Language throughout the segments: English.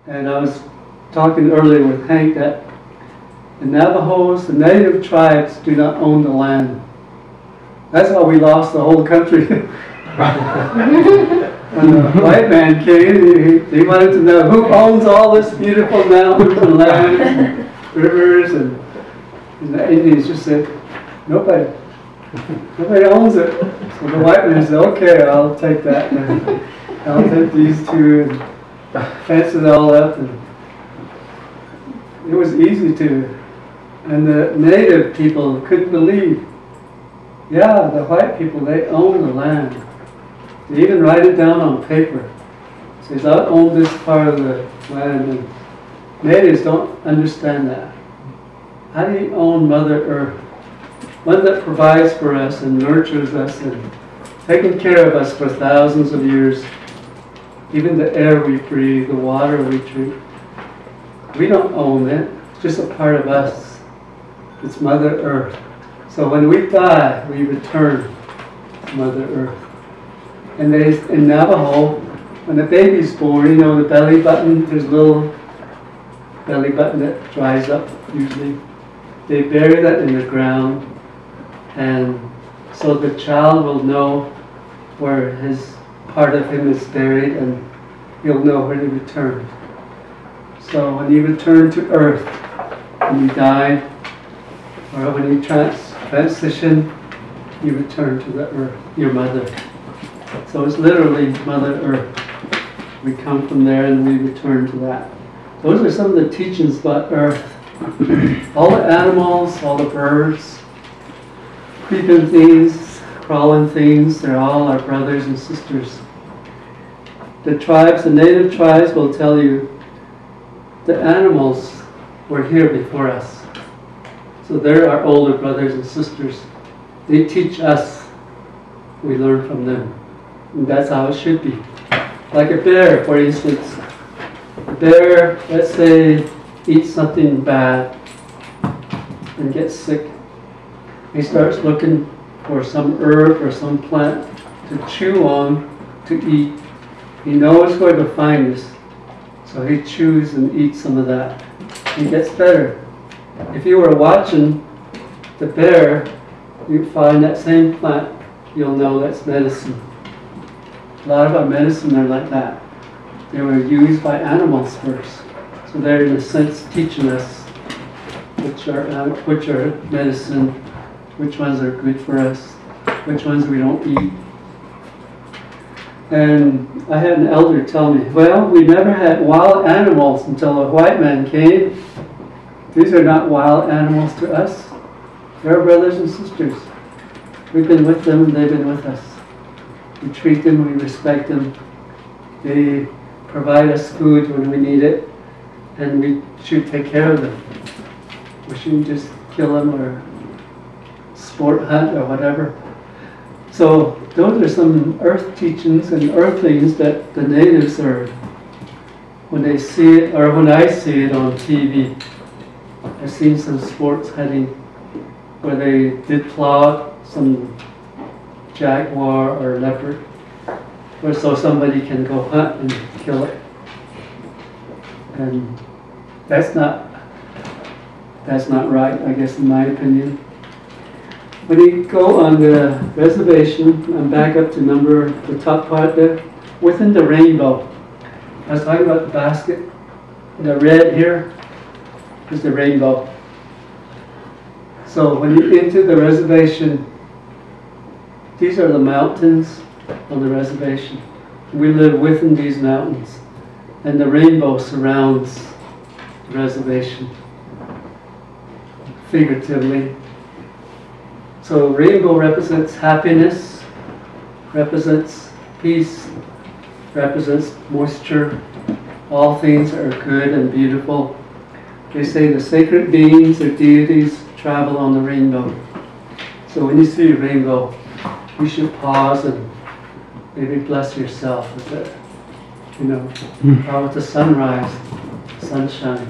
And I was talking earlier with Hank that the Navajos, the native tribes, do not own the land. That's how we lost the whole country. When the white man came, he wanted to know who owns all this beautiful mountains and lands and rivers, and the Indians just said, nobody. Nobody owns it. So the white man said, okay, I'll take that. And I'll take these two and fence it all up. And it was easy to. And the native people couldn't believe. Yeah, the white people, they own the land. They even write it down on paper. It says, I own this part of the land. And natives don't understand that. How do you own Mother Earth? One that provides for us and nurtures us and taken care of us for thousands of years. Even the air we breathe, the water we drink. We don't own it. It's just a part of us. It's Mother Earth. So when we die, we return to Mother Earth. And in Navajo, when the baby's born, you know, the belly button, there's a little belly button that dries up usually. They bury that in the ground, and so the child will know where his part of him is buried, and he'll know when he returned. So when you return to earth, when you die, or when you transition, you return to the earth, your mother. So it's literally Mother Earth. We come from there and we return to that. Those are some of the teachings about earth. All the animals, all the birds, creeping things, crawling things, they're all our brothers and sisters. The tribes, the native tribes will tell you the animals were here before us. So they're our older brothers and sisters. They teach us, we learn from them. And that's how it should be. Like a bear, for instance. A bear, let's say, eats something bad and gets sick. He starts looking for some herb or some plant to chew on, to eat. He knows where to find this. So he chews and eats some of that. He gets better. If you were watching the bear, you find that same plant, you'll know that's medicine. A lot of our medicine are like that. They were used by animals first. So they're in a sense teaching us which are medicine, which ones are good for us, which ones we don't eat. And I had an elder tell me, well, we never had wild animals until a white man came. These are not wild animals to us. They're brothers and sisters. We've been with them and they've been with us. We treat them, we respect them. They provide us food when we need it, and we should take care of them. We shouldn't just kill them or sport hunt or whatever. So those are some earth teachings and earth things that the natives are, when they see it, or when I see it on TV. I've seen some sports hunting where they did plot some jaguar or leopard, or so somebody can go hunt and kill it. And that's not right, I guess, in my opinion. When you go on the reservation, I'm back up to the top part there, within the rainbow. I was talking about the basket. The red here is the rainbow. So when you enter the reservation, these are the mountains on the reservation. We live within these mountains, and the rainbow surrounds the reservation, figuratively. So rainbow represents happiness, represents peace, represents moisture. All things are good and beautiful. They say the sacred beings or deities travel on the rainbow. So when you see a rainbow, you should pause and maybe bless yourself with it. You know, or with the sunrise, sunshine.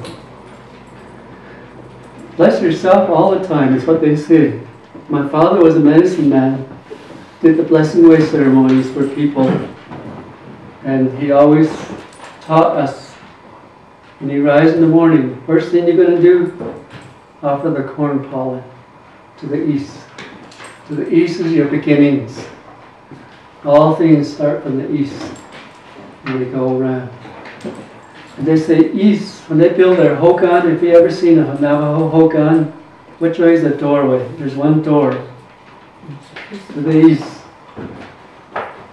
Bless yourself all the time, is what they say. My father was a medicine man, did the blessing way ceremonies for people, and he always taught us When you rise in the morning, first thing you're going to do, offer the corn pollen to the east. To the east is your beginnings. All things start from the east, and they go around. And they say east, when they build their hogan, if you ever seen a Navajo hogan, which way is the doorway? There's one door to the east.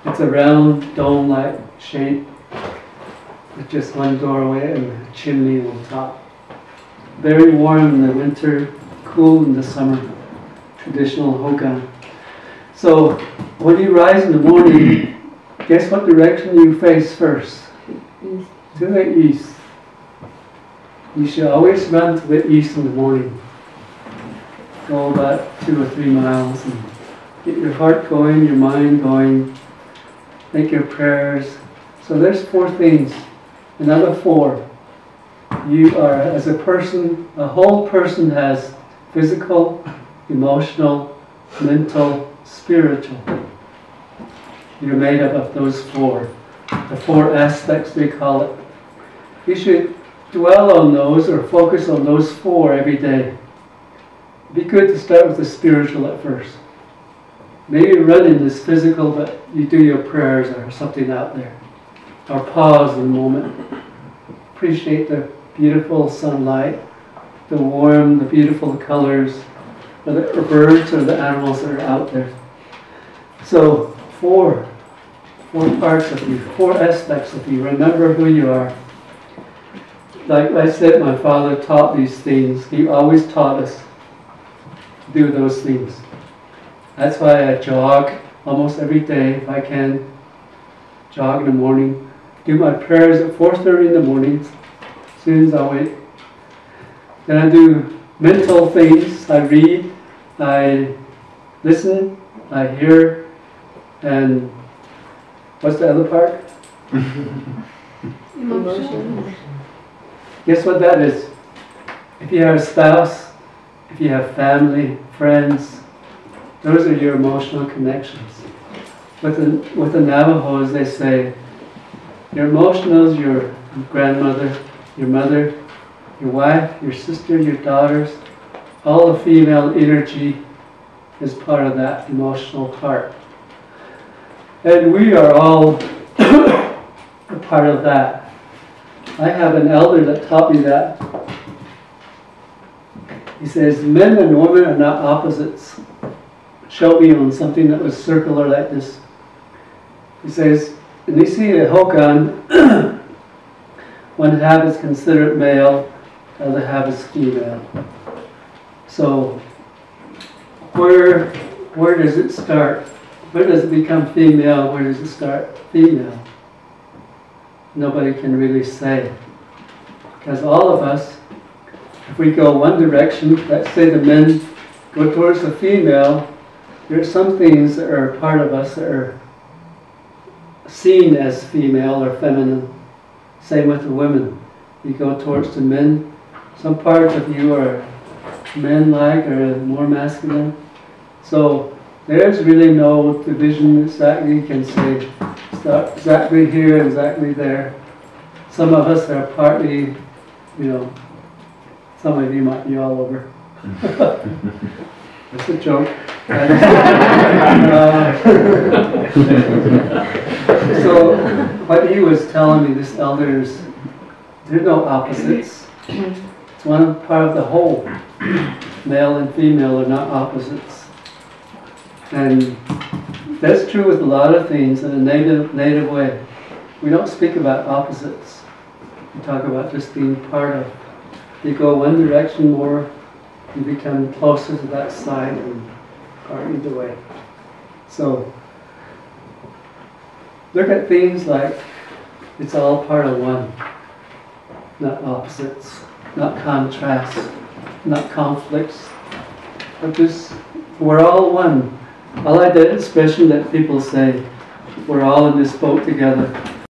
It's a round dome-like shape with just one doorway and a chimney on top. Very warm in the winter, cool in the summer. Traditional hogan. So when you rise in the morning, guess what direction you face first? East. To the east. You should always run to the east in the morning. Go about 2 or 3 miles and get your heart going, your mind going, make your prayers. So there's 4 things. Another 4. You are, as a person, a whole person has physical, emotional, mental, spiritual. You're made up of those 4. The 4 aspects, they call it. You should dwell on those or focus on those 4 every day. It'd be good to start with the spiritual at first. Maybe run in this physical, but you do your prayers or something out there. Or pause in a moment. Appreciate the beautiful sunlight, the warm, the beautiful colors, or the birds or the animals that are out there. So 4 parts of you, 4 aspects of you. Remember who you are. Like I said, my father taught these things. He always taught us to do those things. That's why I jog almost every day if I can. Jog in the morning. Do my prayers at 4:30 in the morning, as soon as I wake. Then I do mental things. I read, I listen, I hear, and what's the other part? Emotion. Guess what that is? If you have a spouse, if you have family, friends, those are your emotional connections. With the Navajos, they say, your emotional is your grandmother, your mother, your wife, your sister, your daughters. All the female energy is part of that emotional part. And we are all a part of that. I have an elder that taught me that. He says, men and women are not opposites. Showed me on something that was circular like this. He says, when you see a hogan, one half is considered male, the other half is female. So, where does it start? Where does it become female? Where does it start female? Nobody can really say. Because all of us, if we go one direction, let's say the men go towards the female, there are some things that are part of us that are seen as female or feminine. Same with the women. You go towards the men, some parts of you are men-like or more masculine. So there's really no division exactly. You can say start exactly here, exactly there. Some of us are partly, some of you might be all over. That's a joke. So what he was telling me, this elder, is there's no opposites. It's one part of the whole. Male and female are not opposites. And that's true with a lot of things in a native way. We don't speak about opposites. We talk about just being part of. You go one direction more, you become closer to that side, or either way. So look at things like it's all part of one, not opposites, not contrasts, not conflicts, but just we're all one. I like that expression that people say, we're all in this boat together.